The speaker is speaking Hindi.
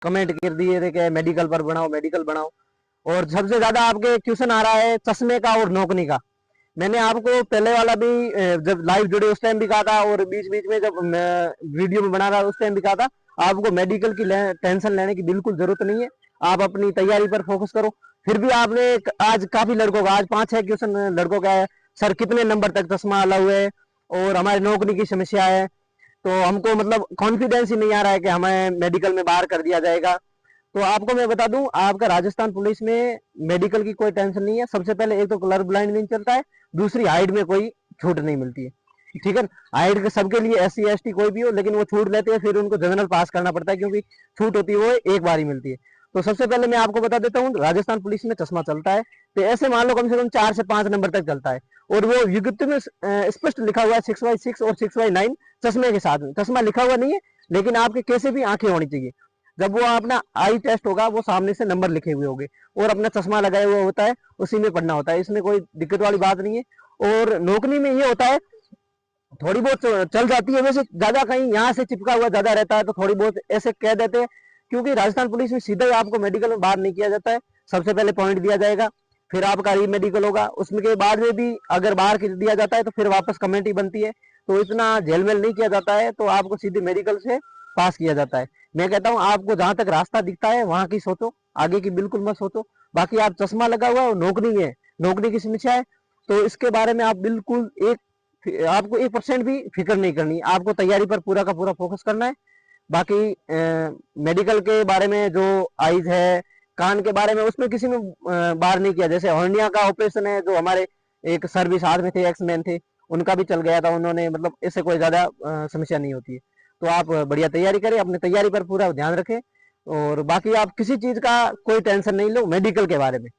कमेंट कर दिए थे कि मेडिकल पर बनाओ, मेडिकल बनाओ। और सबसे ज्यादा आपके क्वेश्चन आ रहा है चश्मे का और नौकनी का। मैंने आपको पहले वाला भी जब लाइव जुड़े उस टाइम भी कहा था, और बीच बीच में जब वीडियो में बना रहा उस टाइम भी कहा था, आपको मेडिकल की टेंशन लेने की बिल्कुल जरूरत नहीं है। आप अपनी तैयारी पर फोकस करो। फिर भी आपने आज काफी लड़कों का, आज 5-6 क्वेश्चन लड़कों का है, सर कितने नंबर तक चश्मा अलाउ है और हमारे नौकरी की समस्या है। तो हमको मतलब कॉन्फिडेंस ही नहीं आ रहा है कि हमें मेडिकल में बाहर कर दिया जाएगा। तो आपको मैं बता दूं, आपका राजस्थान पुलिस में मेडिकल की कोई टेंशन नहीं है। सबसे पहले एक तो कलर ब्लाइंड नहीं चलता है, दूसरी हाइट में कोई छूट नहीं मिलती है, ठीक है। हाइट के सबके लिए SC ST कोई भी हो, लेकिन वो छूट लेते हैं, फिर उनको जनरल पास करना पड़ता है, क्योंकि छूट होती है वो एक बार ही मिलती है। तो सबसे पहले मैं आपको बता देता हूँ, राजस्थान पुलिस में चश्मा चलता है तो ऐसे मान लो कम से कम 4 से 5 नंबर तक चलता है। और वो विज्ञप्ति में स्पष्ट लिखा हुआ है 6x6 और 6x9 चश्मे के साथ में। चश्मा लिखा हुआ नहीं है, लेकिन आपके कैसे भी आंखें होनी चाहिए। जब वो अपना आई टेस्ट होगा, वो सामने से नंबर लिखे हुए होंगे और अपना चश्मा लगाए हुआ होता है, उसी में पढ़ना होता है। इसमें कोई दिक्कत वाली बात नहीं है। और नौकरी में ये होता है, थोड़ी बहुत चल जाती है, वैसे ज्यादा कहीं यहाँ से चिपका हुआ ज्यादा रहता है तो थोड़ी बहुत ऐसे कह देते हैं। क्योंकि राजस्थान पुलिस में सीधा ही आपको मेडिकल में बाहर नहीं किया जाता है। सबसे पहले पॉइंट दिया जाएगा, फिर आपका री मेडिकल होगा, उसमें के बाद में भी अगर बाहर कर दिया जाता है तो फिर वापस कमेटी बनती है। तो इतना झेलमेल नहीं किया जाता है, तो आपको सीधे मेडिकल से पास किया जाता है। मैं कहता हूँ आपको जहां तक रास्ता दिखता है वहां की सोचो, आगे की बिल्कुल मत सोचो। बाकी आप चश्मा लगा हुआ है और नौकरी है, नौकरी की समस्या है, तो इसके बारे में आप बिल्कुल आपको 1% भी फिक्र नहीं करनी। आपको तैयारी पर पूरा का पूरा फोकस करना है। बाकी मेडिकल के बारे में जो आईज है, कान के बारे में, उसमें किसी में बाहर नहीं किया। जैसे हर्निया का ऑपरेशन है, जो हमारे एक सर भी साथ में थे, एक्स मैन थे, उनका भी चल गया था, उन्होंने मतलब इससे कोई ज्यादा समस्या नहीं होती है। तो आप बढ़िया तैयारी करें, अपनी तैयारी पर पूरा ध्यान रखें। और बाकी आप किसी चीज का कोई टेंशन नहीं लो मेडिकल के बारे में।